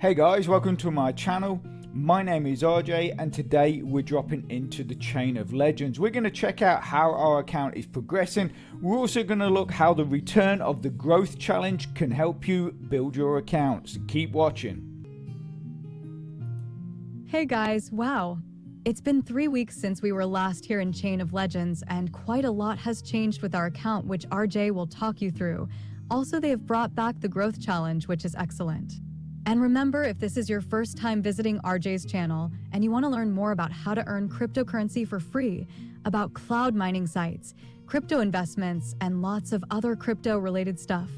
Hey guys, welcome to my channel. My name is RJ and today we're dropping into the Chain of Legends. We're going to check out how our account is progressing. We're also going to look how the return of the growth challenge can help you build your accounts. Keep watching. Hey guys, wow. It's been 3 weeks since we were last here in Chain of Legends, and quite a lot has changed with our account, which RJ will talk you through. Also, they have brought back the growth challenge, which is excellent. And remember, if this is your first time visiting RJ's channel and you want to learn more about how to earn cryptocurrency for free, about cloud mining sites, crypto investments, and lots of other crypto-related stuff,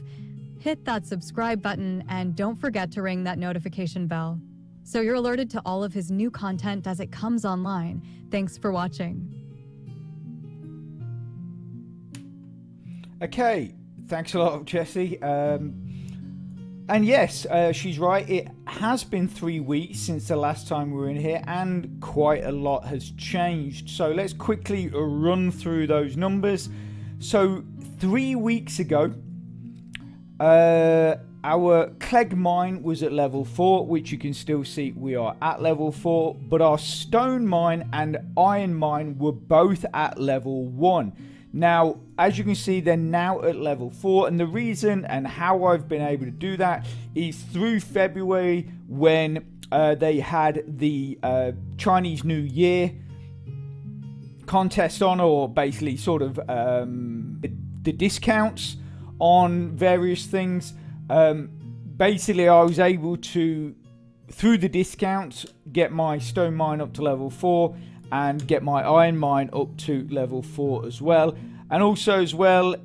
hit that subscribe button and don't forget to ring that notification bell, so you're alerted to all of his new content as it comes online. Thanks for watching. Okay, thanks a lot, Jesse. And yes, she's right. It has been 3 weeks since the last time we were in here, and quite a lot has changed. So let's quickly run through those numbers. So 3 weeks ago, our Clegg mine was at level 4, which you can still see we are at level 4. But our stone mine and iron mine were both at level 1. Now, as you can see, they're now at level 4, and the reason and how I've been able to do that is through February, when they had the Chinese New Year contest on, or basically sort of the discounts on various things. Basically, I was able to, through the discounts, get my stone mine up to level 4 and get my iron mine up to level 4 as well. And also as well,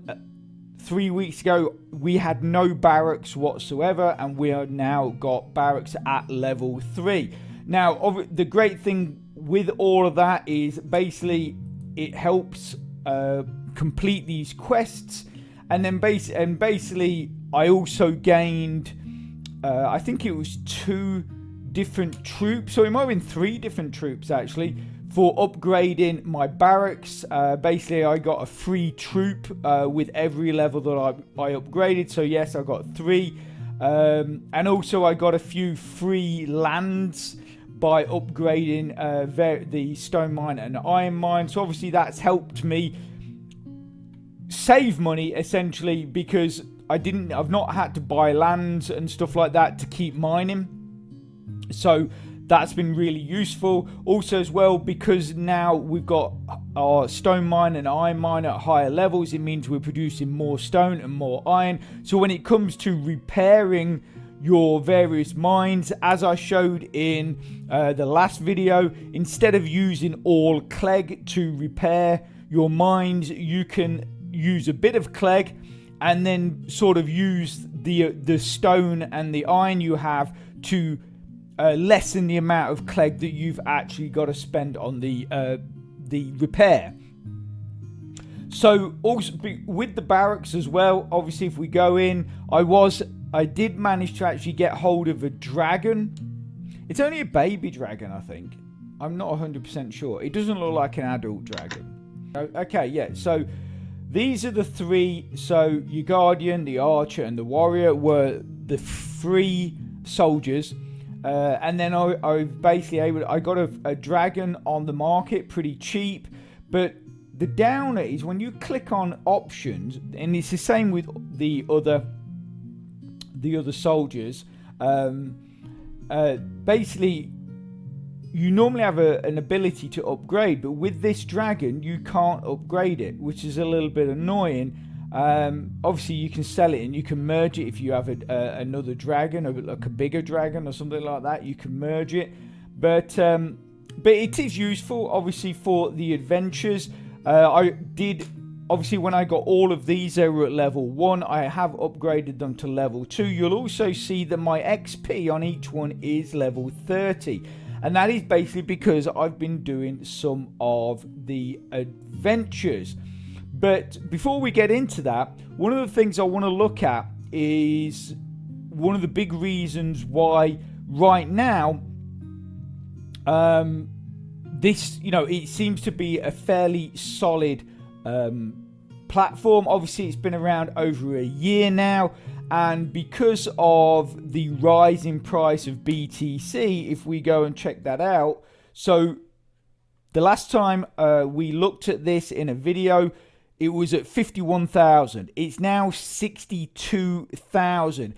3 weeks ago, we had no barracks whatsoever, and we have now got barracks at level 3. Now, the great thing with all of that is basically it helps complete these quests. And then basically, I also gained, I think it was 2 different troops, or it might have been 3 different troops actually, for upgrading my barracks. Basically, I got a free troop with every level that I upgraded. So yes, I got 3. And also I got a few free lands by upgrading the stone mine and iron mine. So obviously that's helped me save money essentially, because I've not had to buy lands and stuff like that to keep mining. So that's been really useful. Also as well, because now we've got our stone mine and iron mine at higher levels, it means we're producing more stone and more iron. So when it comes to repairing your various mines, as I showed in the last video, instead of using all Clegg to repair your mines, you can use a bit of Clegg and then sort of use the stone and the iron you have to lessen the amount of Clegg that you've actually got to spend on the repair. So also with the barracks as well, obviously if we go in, I did manage to actually get hold of a dragon. It's only a baby dragon, I think. I'm not 100% sure. It doesn't look like an adult dragon. Okay, yeah, so these are the 3. So your guardian, the archer, and the warrior were the 3 soldiers. And then I basically I got a dragon on the market pretty cheap. But the downer is when you click on options, and it's the same with the other soldiers. Basically, you normally have an ability to upgrade, but with this dragon you can't upgrade it, which is a little bit annoying. Obviously you can sell it and you can merge it if you have another dragon, or like a bigger dragon or something like that. You can merge it, but it is useful obviously for the adventures. I did, obviously when I got all of these, they were at level 1. I have upgraded them to level 2. You'll also see that my XP on each one is level 30. And that is basically because I've been doing some of the adventures. But before we get into that, one of the things I want to look at is one of the big reasons why right now this, it seems to be a fairly solid platform. Obviously it's been around over a year now, And because of the rising price of BTC, if we go and check that out, so the last time we looked at this in a video, it was at 51,000. It's now 62,000.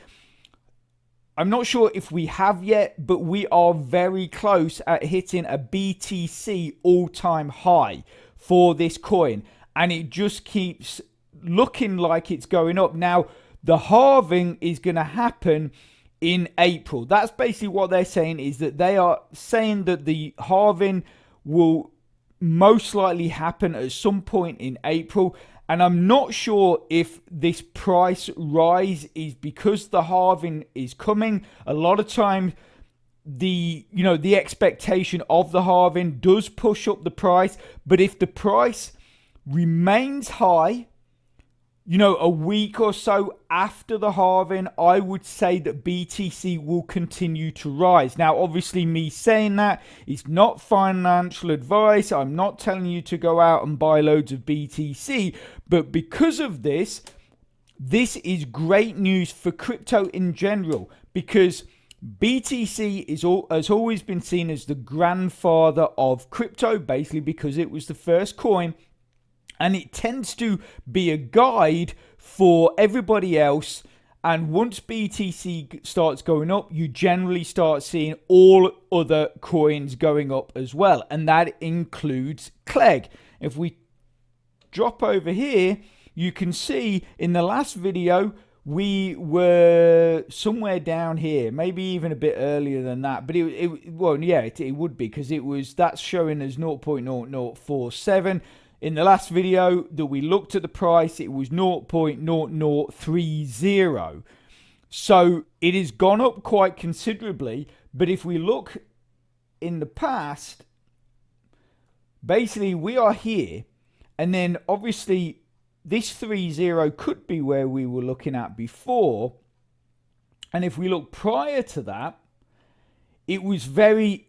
I'm not sure if we have yet, but we are very close at hitting a BTC all-time high for this coin. And it just keeps looking like it's going up. Now, the halving is going to happen in April. That's basically what they're saying, is that they are saying that the halving will most likely happen at some point in April. And I'm not sure if this price rise is because the halving is coming. A lot of times the expectation of the halving does push up the price, but if the price remains high, a week or so after the halving, I would say that BTC will continue to rise. Now, obviously, me saying that is not financial advice. I'm not telling you to go out and buy loads of BTC. But because of this is great news for crypto in general, because BTC has always been seen as the grandfather of crypto, basically because it was the first coin. And it tends to be a guide for everybody else. And once BTC starts going up, you generally start seeing all other coins going up as well. And that includes Clegg. If we drop over here, you can see in the last video, we were somewhere down here, maybe even a bit earlier than that. But it would be, because that's showing as 0.0047. In the last video that we looked at the price, it was 0.0030. So it has gone up quite considerably. But if we look in the past, basically we are here. And then obviously this 30 could be where we were looking at before. And if we look prior to that, it was very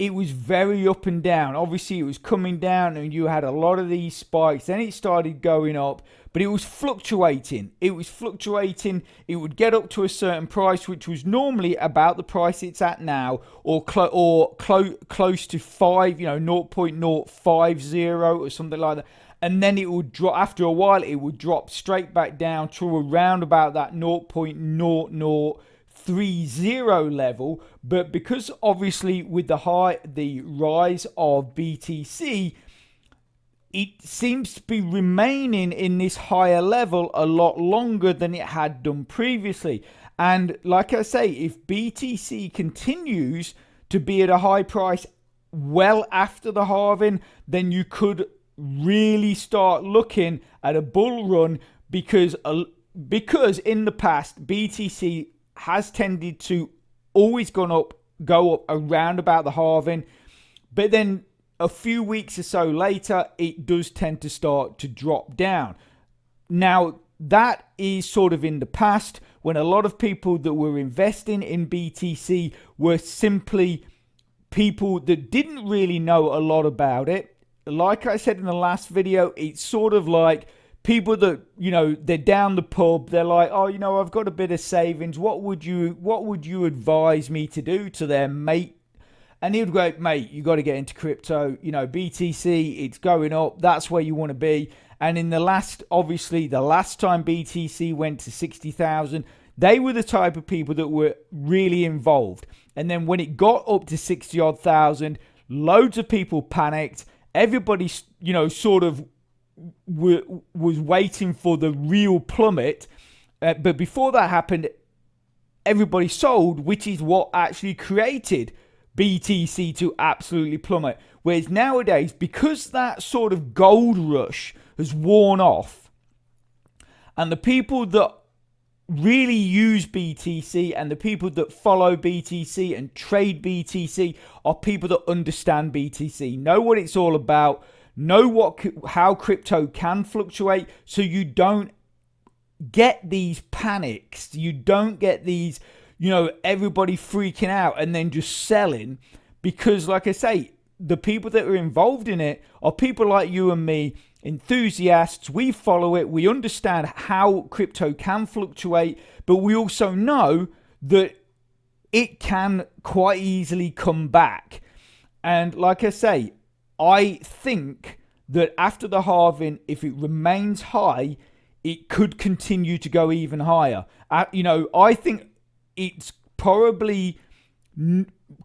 up and down. Obviously, it was coming down and you had a lot of these spikes. Then it started going up, but it was fluctuating. It would get up to a certain price, which was normally about the price it's at now, or close to 5, 0.050 or something like that. And then it would drop. After a while, it would drop straight back down to around about that 0.0030 level. But because obviously with the rise of BTC, it seems to be remaining in this higher level a lot longer than it had done previously. And like I say, if BTC continues to be at a high price well after the halving, then you could really start looking at a bull run, because in the past BTC has tended to always go up around about the halving, but then a few weeks or so later it does tend to start to drop down. Now that is sort of in the past, when a lot of people that were investing in BTC were simply people that didn't really know a lot about it. Like I said in the last video, it's sort of like people that, they're down the pub, they're like, oh, I've got a bit of savings. What would you advise me to do, to their mate? And he would go, mate, you got to get into crypto. BTC, it's going up. That's where you want to be. And in the last time BTC went to 60,000, they were the type of people that were really involved. And then when it got up to 60 odd thousand, loads of people panicked. Everybody, sort of was waiting for the real plummet. But before that happened, everybody sold, which is what actually created BTC to absolutely plummet. Whereas nowadays, because that sort of gold rush has worn off, and the people that really use BTC and the people that follow BTC and trade BTC are people that understand BTC, know what it's all about, know how crypto can fluctuate, so you don't get these panics, you don't get these, everybody freaking out and then just selling. Because like I say, the people that are involved in it are people like you and me enthusiasts. We follow it. We understand how crypto can fluctuate, but we also know that it can quite easily come back. And like I say, I think that after the halving, if it remains high, it could continue to go even higher. I think it's probably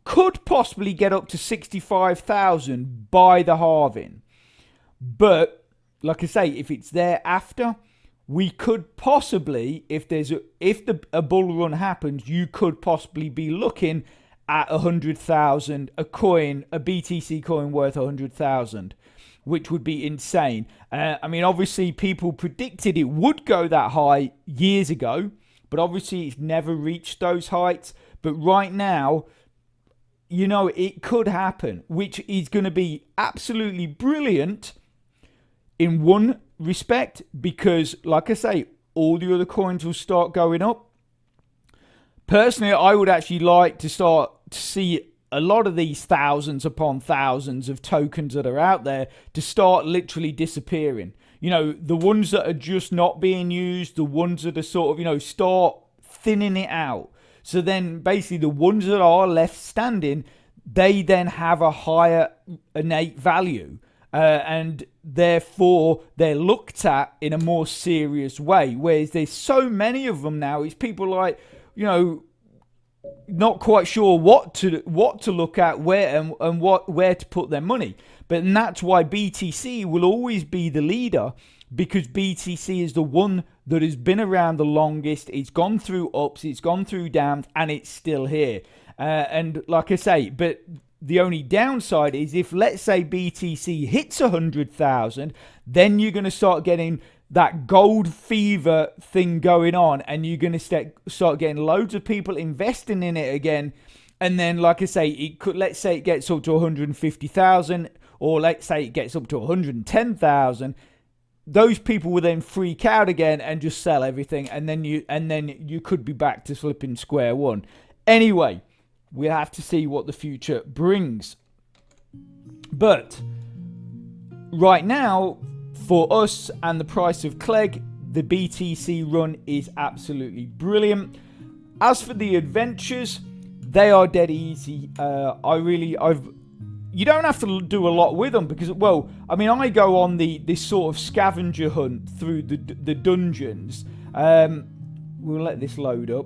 could possibly get up to 65,000 by the halving. But like I say, if it's there after, we could possibly, if a bull run happens, you could possibly be looking at 100,000, a BTC coin worth 100,000, which would be insane. Obviously people predicted it would go that high years ago, but obviously it's never reached those heights. But right now, it could happen, which is going to be absolutely brilliant in one respect, because like I say, all the other coins will start going up. Personally, I would actually like to start to see a lot of these thousands upon thousands of tokens that are out there to start literally disappearing. The ones that are just not being used, the ones that are sort of, start thinning it out. So then basically the ones that are left standing, they then have a higher innate value. And therefore they're looked at in a more serious way. Whereas there's so many of them now, it's people like, not quite sure what to look at, where to put their money. But that's why BTC will always be the leader, because BTC is the one that has been around the longest. It's gone through ups, it's gone through downs, and it's still here. And like I say, but the only downside is if, let's say, BTC hits 100,000, then you're going to start getting that gold fever thing going on, and you're going to start getting loads of people investing in it again. And then, like I say, let's say it gets up to 150,000, or let's say it gets up to 110,000. Those people will then freak out again and just sell everything, and then you could be back to flipping square one. Anyway, we'll have to see what the future brings. But right now, for us and the price of Clegg, the BTC run is absolutely brilliant. As for the adventures, they are dead easy. You don't have to do a lot with them because, I go on this sort of scavenger hunt through the dungeons. We'll let this load up.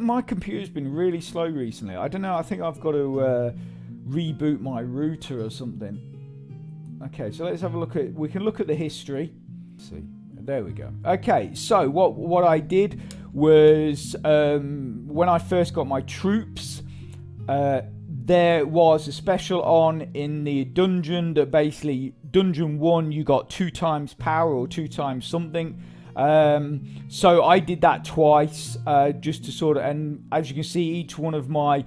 My computer's been really slow recently. I don't know. I think I've got to reboot my router or something. Okay, so let's have a look at. We can look at the history. Let's see, there we go. Okay, so what I did was when I first got my troops, there was a special on in the dungeon that basically dungeon 1 you got 2 times power or 2 times something. So I did that twice, just to sort of, and as you can see, each one of my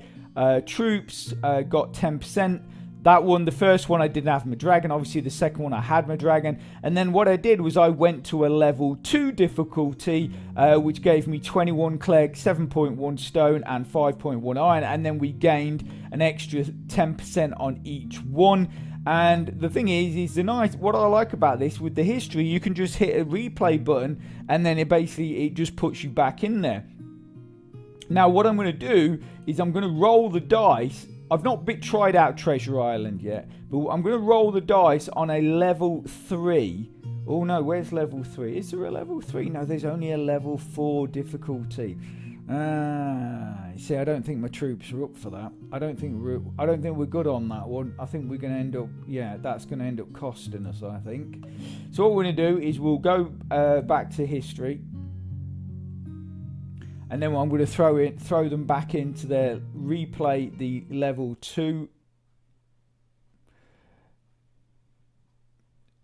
troops got 10%. That one, the first one, I didn't have my dragon. Obviously, the second one, I had my dragon. And then what I did was I went to a level 2 difficulty, which gave me 21 Clegg, 7.1 stone, and 5.1 iron. And then we gained an extra 10% on each one. And the thing is what I like about this with the history, you can just hit a replay button, and then it just puts you back in there. Now, what I'm going to do is I'm going to roll the dice. I've not tried out Treasure Island yet, but I'm going to roll the dice on a level 3. Oh no, where's level 3? Is there a level 3? No, there's only a level 4 difficulty. See, I don't think my troops are up for that. I don't think we're good on that one. I think we're going to end up, that's going to end up costing us, I think. So what we're going to do is we'll go back to history. And then I'm going to throw them back into their replay, the level 2.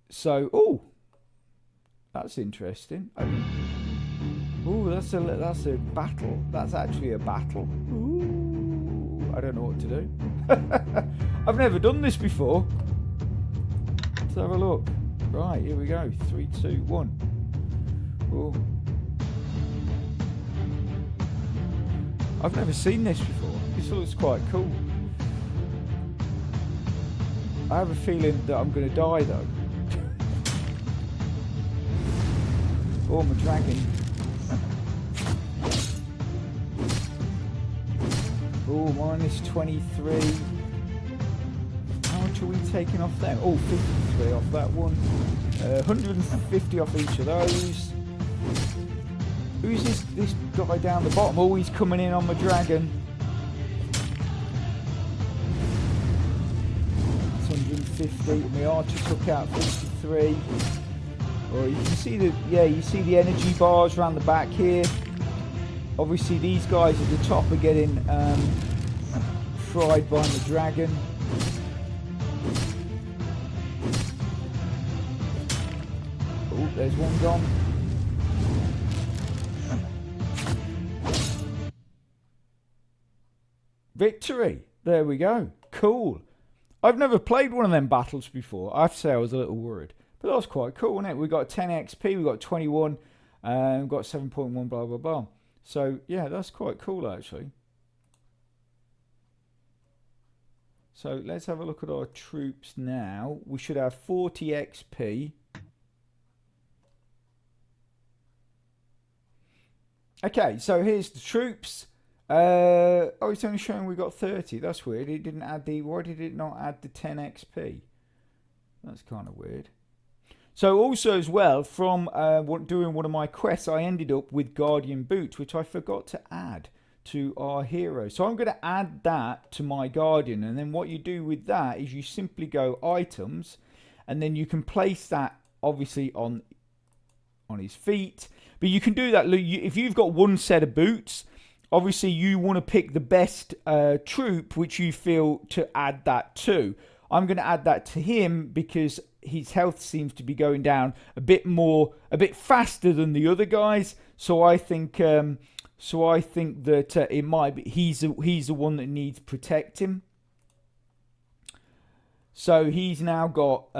So, that's interesting. That's a battle. That's actually a battle. Ooh, I don't know what to do. I've never done this before. Let's have a look. Right, here we go. 3, 2, 1. Ooh. I've never seen this before. This looks quite cool. I have a feeling that I'm going to die though. Oh, my dragon. Oh, minus 23. How much are we taking off them? Oh, 53 off that one. 150 off each of those. Who's this guy down the bottom? Oh, he's coming in on my dragon. That's 150. My archer took out 53. Oh, you can see you see the energy bars around the back here. Obviously, these guys at the top are getting fried by the dragon. Oh, there's one gone. Victory! There we go. Cool. I've never played one of them battles before. I have to say I was a little worried. But that was quite cool, wasn't it? We got 10 XP, we got 21, we've got 7.1, blah, blah, blah. So, yeah, that's quite cool, actually. So, let's have a look at our troops now. We should have 40 XP. Okay, so here's the troops. Oh, it's only showing we got 30. That's weird. It didn't add the... Why did it not add the 10 XP? That's kind of weird. So also as well, from doing one of my quests, I ended up with Guardian Boots, which I forgot to add to our hero. So I'm going to add that to my Guardian. And then what you do with that is you simply go items, and then you can place that obviously on his feet. But you can do that if you've got one set of boots. Obviously, you want to pick the best troop which you feel to add that to. I'm going to add that to him because his health seems to be going down a bit faster than the other guys. So I think that it might be he's the one that needs protecting. So he's now got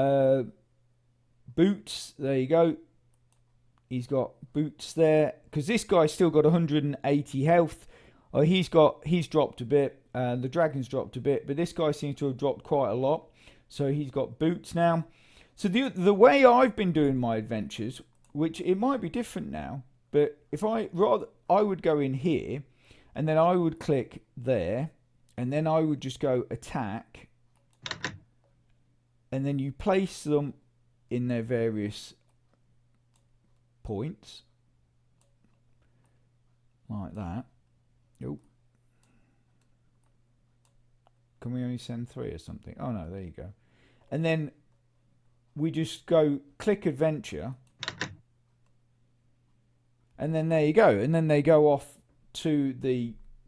boots. There you go. He's got boots there because this guy's still got 180 health. He's dropped a bit. The dragon's dropped a bit, but this guy seems to have dropped quite a lot. So he's got boots now. So the way I've been doing my adventures, which it might be different now, but if I would go in here, and then I would click there, and then I would just go attack, and then you place them in their various points like that. Oh, can we only send 3 or something? Oh no, there you go. And then we just go click adventure, and then there you go. And then they go off to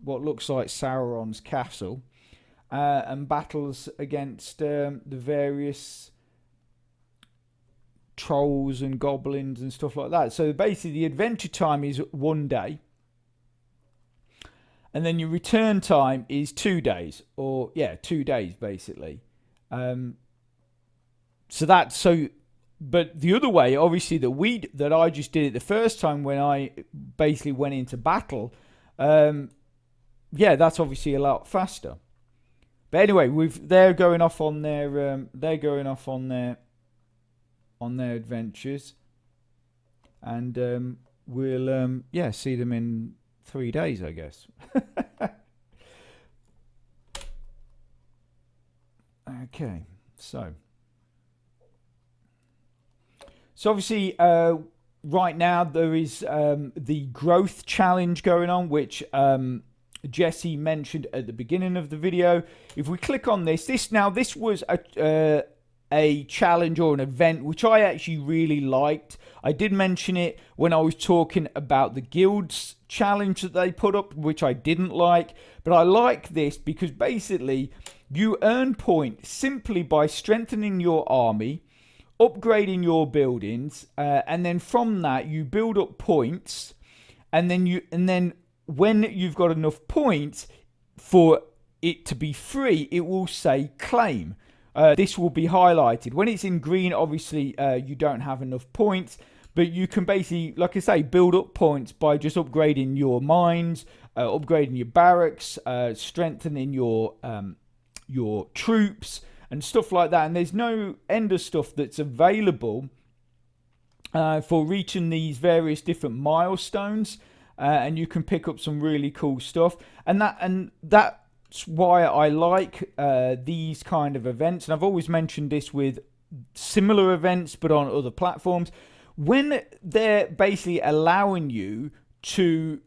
what looks like Sauron's castle, and battles against the various trolls and goblins and stuff like that. So basically the adventure time is 1 day, and then your return time is 2 days, or 2 days basically. But the other way, obviously, that I just did it the first time when I basically went into battle, that's obviously a lot faster. But anyway, they're going off on their adventures, and we'll see them in 3 days, I guess. Okay, so obviously right now there is the growth challenge going on, which Jesse mentioned at the beginning of the video. If we click on this was a challenge or an event which I actually really liked. I did mention it when I was talking about the guilds challenge that they put up, which I didn't like, but I like this because basically you earn points simply by strengthening your army, upgrading your buildings, and then from that you build up points, and then when you've got enough points for it to be free, it will say claim. This will be highlighted. When it's in green, obviously you don't have enough points, but you can basically, like I say, build up points by just upgrading your mines, upgrading your barracks, strengthening your troops and stuff like that. And there's no end of stuff that's available for reaching these various different milestones, and you can pick up some really cool stuff. And that's why I like these kind of events. And I've always mentioned this with similar events, but on other platforms, when they're basically allowing you to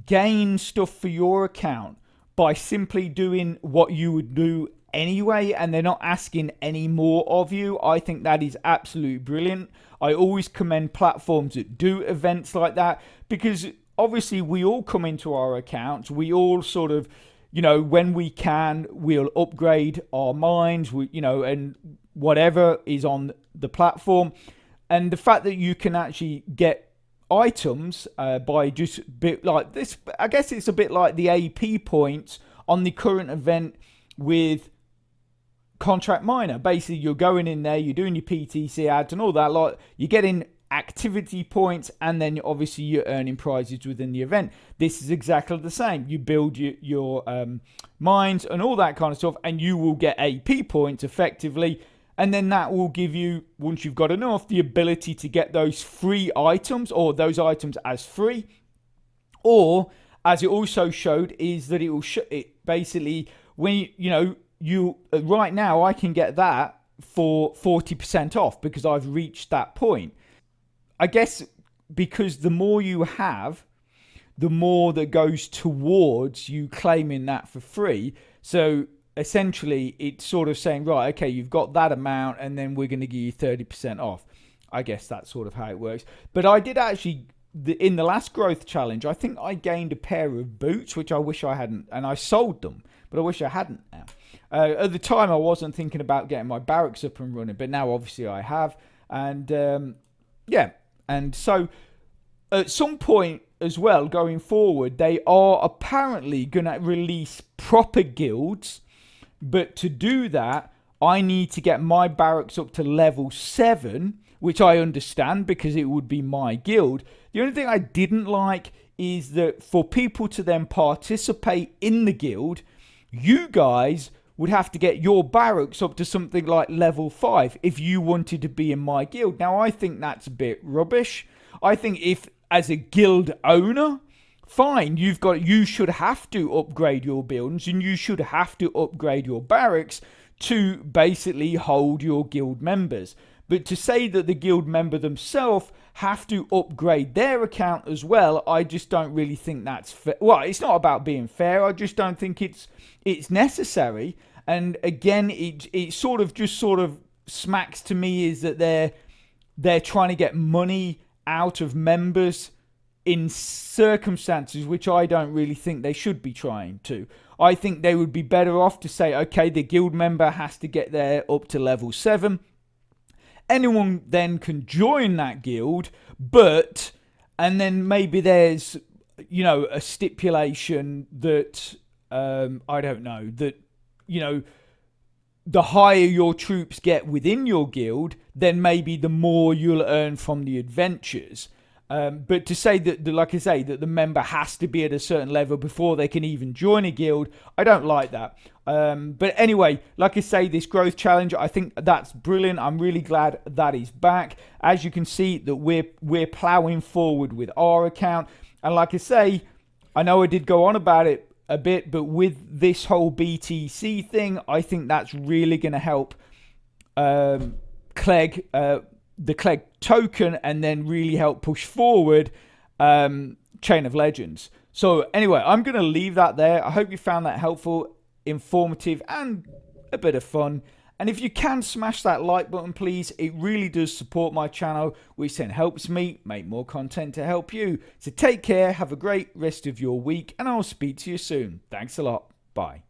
gain stuff for your account by simply doing what you would do anyway, and they're not asking any more of you. I think that is absolutely brilliant. I always commend platforms that do events like that, because obviously we all come into our accounts, we all sort of, when we can, we'll upgrade our mines, and whatever is on the platform. And the fact that you can actually get items by just a bit like this, I guess it's a bit like the AP points on the current event with Contract Miner. Basically, you're going in there, you're doing your PTC ads and all that, like you're getting activity points, and then obviously you're earning prizes within the event. This is exactly the same. You build your mines and all that kind of stuff, and you will get AP points effectively. And then that will give you, once you've got enough, the ability to get those free items, or those items as free. Or, as it also showed, is that it will it basically, when you right now I can get that for 40% off because I've reached that point. I guess because the more you have, the more that goes towards you claiming that for free. So essentially, it's sort of saying, right, okay, you've got that amount, and then we're going to give you 30% off. I guess that's sort of how it works. But I did actually, in the last growth challenge, I think I gained a pair of boots, which I wish I hadn't, and I sold them, but I wish I hadn't now. At the time, I wasn't thinking about getting my barracks up and running, but now obviously I have. And yeah, and so at some point as well, going forward, they are apparently going to release proper guilds. But to do that, I need to get my barracks up to level 7, which I understand because it would be my guild. The only thing I didn't like is that for people to then participate in the guild, you guys would have to get your barracks up to something like level 5 if you wanted to be in my guild. Now, I think that's a bit rubbish. I think if, as a guild owner, fine, you should have to upgrade your buildings, and you should have to upgrade your barracks to basically hold your guild members. But to say that the guild member themselves have to upgrade their account as well, I just don't really think that's fair. Well, it's not about being fair. I just don't think it's necessary. And again, it sort of smacks to me is that they're trying to get money out of members in circumstances which I don't really think they should be trying to. I think they would be better off to say, okay, the guild member has to get there up to level 7. Anyone then can join that guild, and then maybe there's, a stipulation that, I don't know, that, the higher your troops get within your guild, then maybe the more you'll earn from the adventures. But to say that, like I say, that the member has to be at a certain level before they can even join a guild, I don't like that. But anyway, like I say, this growth challenge, I think that's brilliant. I'm really glad that is back. As you can see, that we're plowing forward with our account. And like I say, I know I did go on about it a bit, but with this whole BTC thing, I think that's really going to help Clegg, the Clegg token, and then really help push forward Chain of Legends. So anyway, I'm going to leave that there. I hope you found that helpful, informative, and a bit of fun. And if you can smash that like button, please, it really does support my channel, which then helps me make more content to help you. So take care, have a great rest of your week, and I'll speak to you soon. Thanks a lot. Bye.